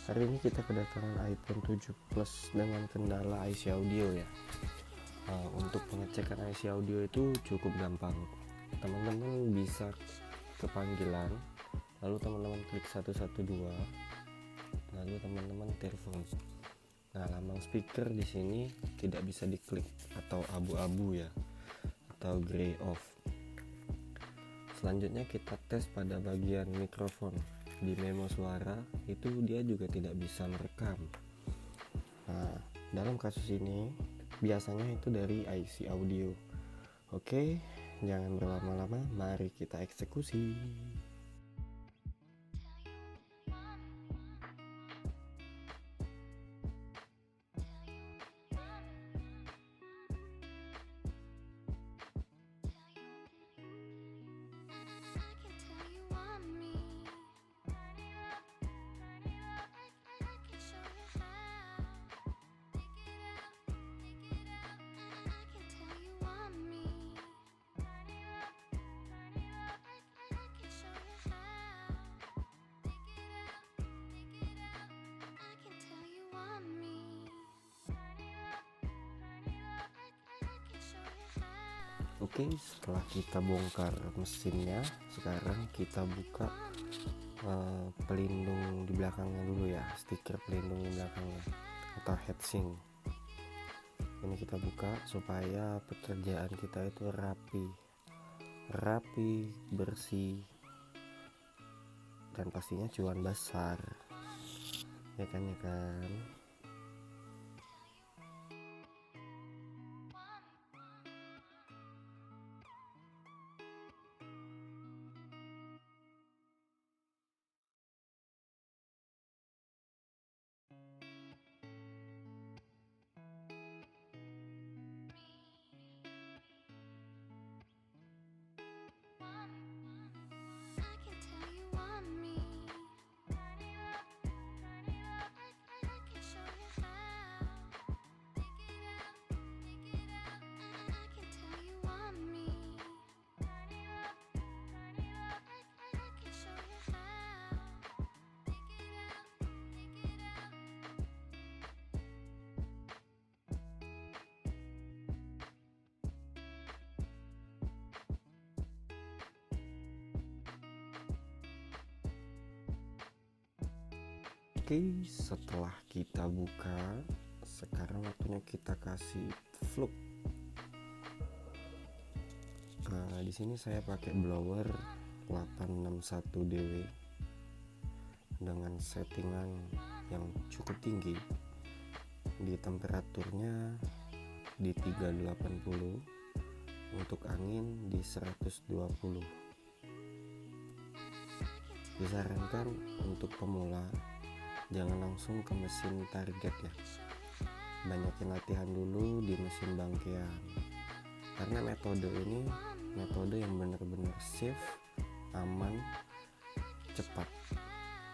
Hari ini kita kedatangan iPhone 7 Plus dengan kendala IC audio ya. Untuk pengecekan IC audio itu cukup gampang. Teman-teman bisa ke panggilan, lalu teman-teman klik 112, lalu teman-teman telepon. Nah, lambang speaker di sini tidak bisa diklik atau abu-abu ya, atau gray off. Selanjutnya kita tes pada bagian mikrofon. Di memo suara itu dia juga tidak bisa merekam. Nah, dalam kasus ini biasanya itu dari IC audio. Oke, jangan berlama-lama, mari kita eksekusi. Oke, setelah kita bongkar mesinnya, sekarang kita buka pelindung di belakangnya dulu ya, stiker pelindung di belakangnya atau heatsink. Ini kita buka supaya pekerjaan kita itu rapi, bersih, dan pastinya cuan besar, ya kan. Oke, setelah kita buka, sekarang waktunya kita kasih flux. Di sini saya pakai blower 861 dW dengan settingan yang cukup tinggi. Di temperaturnya di 380, untuk angin di 120. Disarankan untuk pemula jangan langsung ke mesin target ya, banyakin latihan dulu di mesin bangkean, karena metode ini metode yang benar-benar safe, aman, cepat.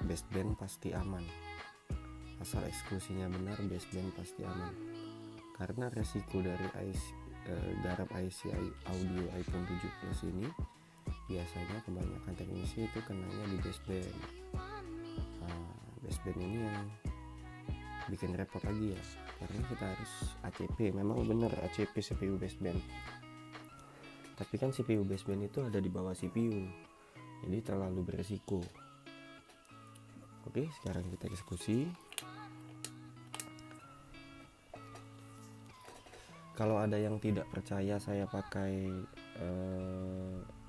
Baseband pasti aman, asal eksekusinya benar. Baseband pasti aman, karena resiko dari garap IC audio iPhone 7 Plus ini biasanya kebanyakan teknisi itu kenanya di baseband. Baseband ini yang bikin repot lagi ya, karena kita harus ACP. Memang bener ACP CPU baseband, tapi kan CPU baseband itu ada di bawah CPU, jadi terlalu beresiko. Oke, sekarang kita eksekusi. Kalau ada yang tidak percaya saya pakai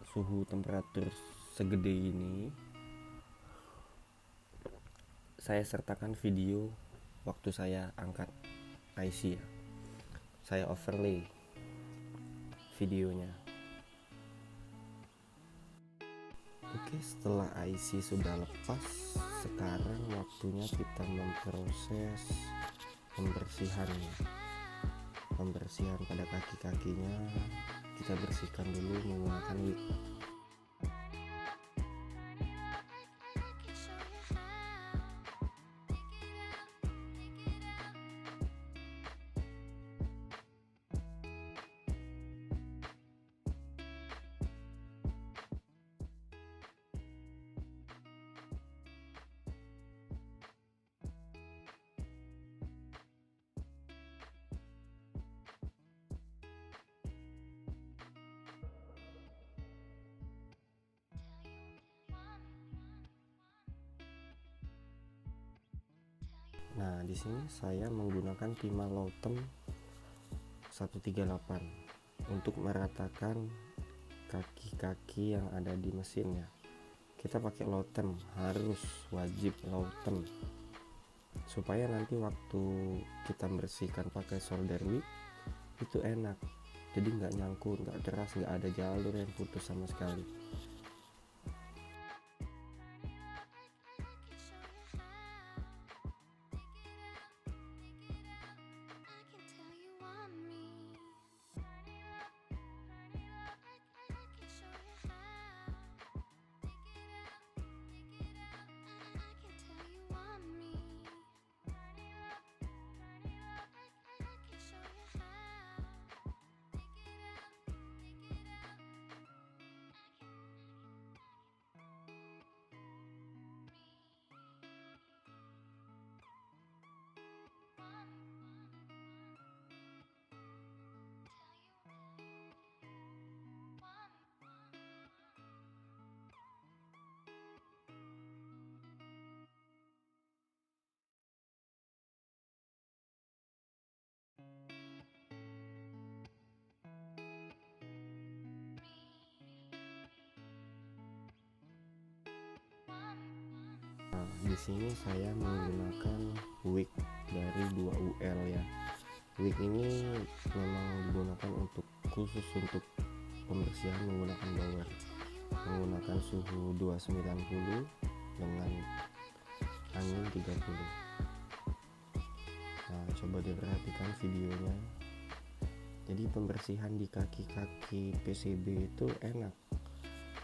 suhu temperatur segede ini, saya sertakan video waktu saya angkat IC ya. Saya overlay videonya. Oke, setelah IC sudah lepas, sekarang waktunya kita memproses pembersihannya. Pembersihan pada kaki-kakinya kita bersihkan dulu menggunakan wig. Nah, di sini saya menggunakan timah Lowtem 138 untuk meratakan kaki-kaki yang ada di mesinnya. Kita pakai Lowtem, harus wajib Lowtem, supaya nanti waktu kita bersihkan pakai solder wick itu enak, jadi nggak nyangkut, nggak keras, nggak ada jalur yang putus sama sekali. Nah, di sini saya menggunakan wick dari 2UL ya. Wick ini memang digunakan khusus untuk pembersihan menggunakan blower, menggunakan suhu 290 dengan angin 30. Nah, coba diperhatikan videonya. Jadi pembersihan di kaki-kaki PCB itu enak,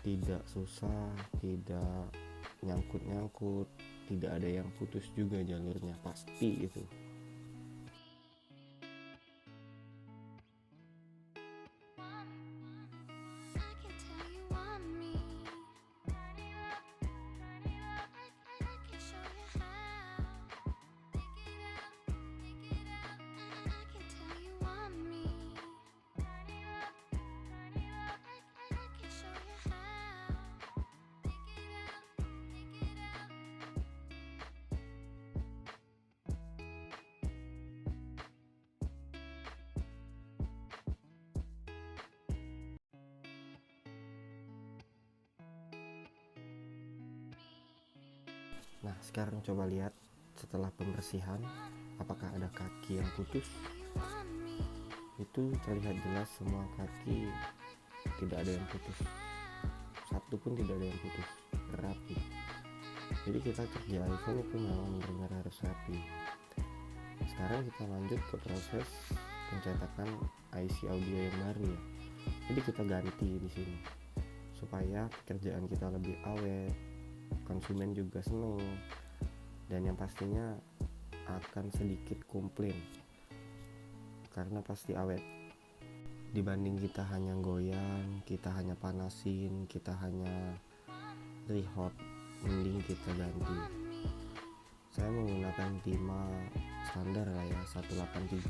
tidak susah, tidak nyangkut-nyangkut, tidak ada yang putus juga jalurnya, pasti itu. Nah, sekarang coba lihat setelah pembersihan, apakah ada kaki yang putus. Itu terlihat jelas semua kaki tidak ada yang putus, satu pun tidak ada yang putus, rapi. Jadi kita kerja iPhone itu memang benar-benar harus rapi. Sekarang kita lanjut ke proses pencetakan IC audio yang baru ya. Jadi kita ganti di sini supaya pekerjaan kita lebih awet, konsumen juga seneng, dan yang pastinya akan sedikit komplain karena pasti awet. Dibanding kita hanya goyang, kita hanya panasin, kita hanya rehot, mending kita ganti. Saya menggunakan timah standar lah ya, 183,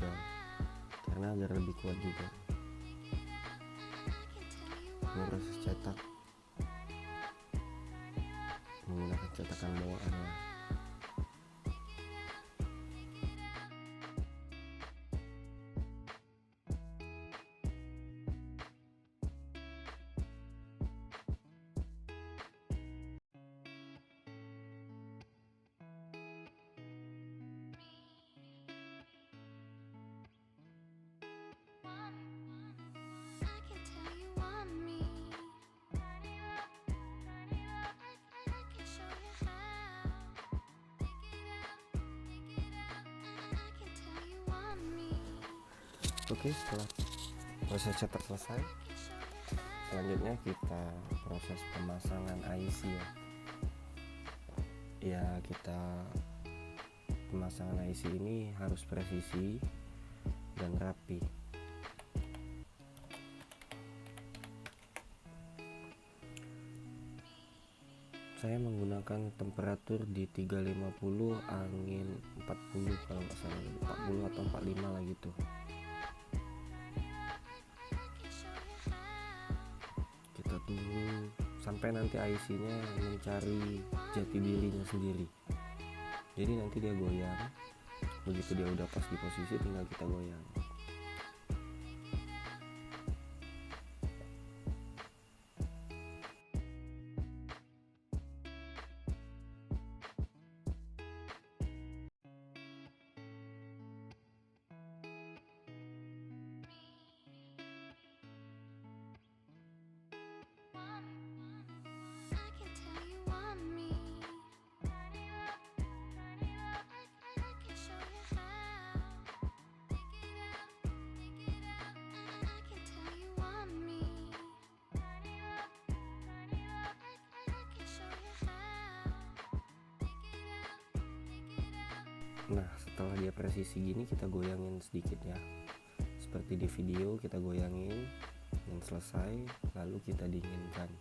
karena agar lebih kuat juga. Ini proses cetak menggunakan cetakan bawaan ya. Oke, setelah proses cetak selesai, selanjutnya kita proses pemasangan IC ya. Ya, kita pemasangan IC ini harus presisi dan rapi. Saya menggunakan temperatur di 350, angin 40 kalau nggak salah, 40 atau 45 lah gitu. Kita tunggu sampai nanti IC-nya mencari jati dirinya sendiri. Jadi nanti dia goyang, Begitu dia udah pas di posisi, tinggal kita goyang. Nah, setelah dia presisi gini, kita goyangin sedikit ya, seperti di video. Kita goyangin dan selesai, lalu kita dinginkan.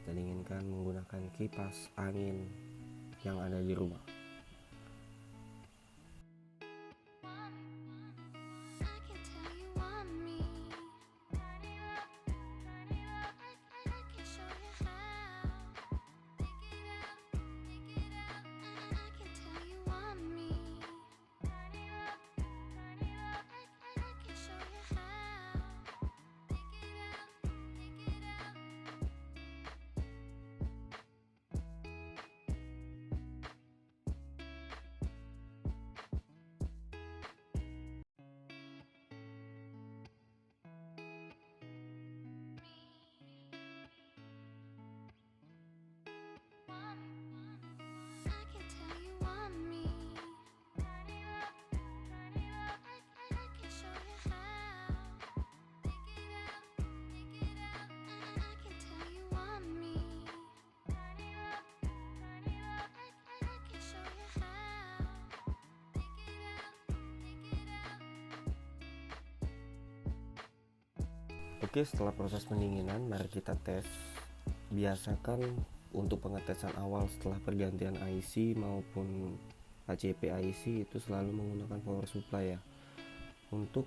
Kita dinginkan menggunakan kipas angin yang ada di rumah. Oke, setelah proses pendinginan, mari kita tes. Biasakan untuk pengetesan awal setelah pergantian IC maupun ACP IC itu selalu menggunakan power supply ya, untuk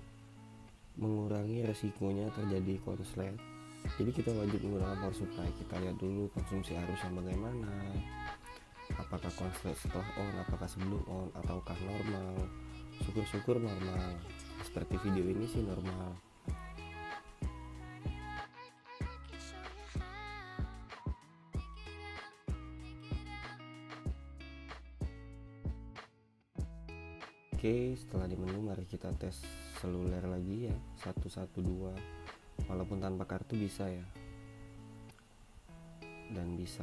mengurangi resikonya terjadi konslet. Jadi kita wajib menggunakan power supply. Kita lihat dulu konsumsi arusnya bagaimana, apakah konslet setelah on, apakah sebelum on, ataukah normal. Syukur-syukur normal. Seperti video ini sih normal. Oke, setelah di menu mari kita tes seluler lagi ya, 112. Walaupun tanpa kartu bisa ya, dan bisa.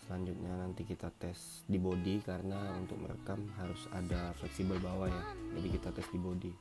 Selanjutnya nanti kita tes di body, karena untuk merekam harus ada fleksibel bawah ya, jadi kita tes di body.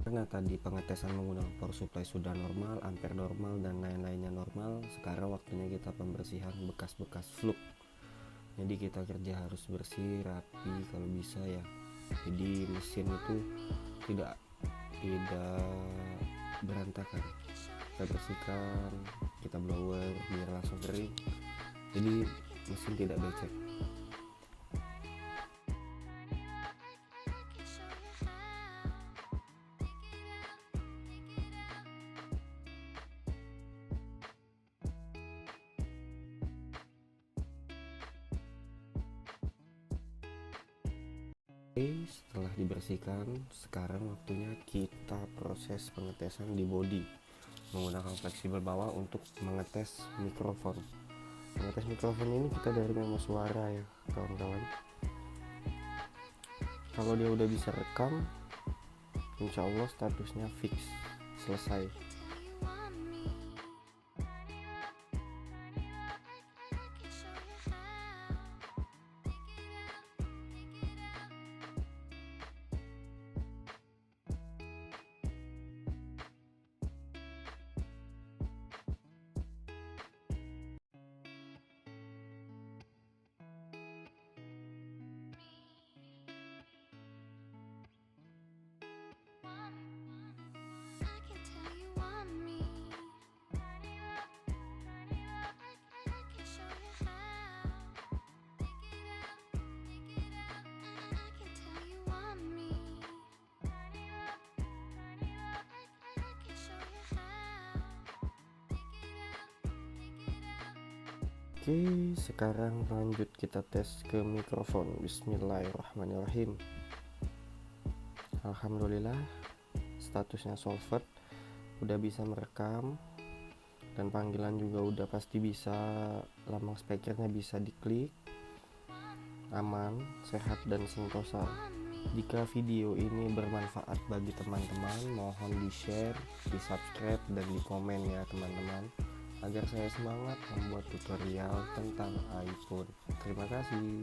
Karena tadi pengetesan menggunakan power supply sudah normal, ampere normal, dan lain-lainnya normal, sekarang waktunya kita pembersihan bekas-bekas fluk. Jadi kita kerja harus bersih, rapi kalau bisa ya. Jadi mesin itu tidak berantakan. Kita bersihkan, kita blower biar langsung kering. Jadi mesin tidak becek. Setelah dibersihkan, sekarang waktunya kita proses pengetesan di body menggunakan fleksibel bawah untuk mengetes mikrofon. Mengetes mikrofon ini kita dari memo suara ya kawan-kawan. Kalau dia udah bisa rekam, insya Allah statusnya fix, selesai. Oke, sekarang lanjut kita tes ke mikrofon. Bismillahirrahmanirrahim. Alhamdulillah, statusnya solved, udah bisa merekam, dan panggilan juga udah pasti bisa. Lambang speakernya bisa diklik. Aman, sehat, dan sentosa. Jika video ini bermanfaat bagi teman-teman, mohon di-share, di-subscribe, dan di-komen ya teman-teman, agar saya semangat membuat tutorial tentang iPhone. Terima kasih.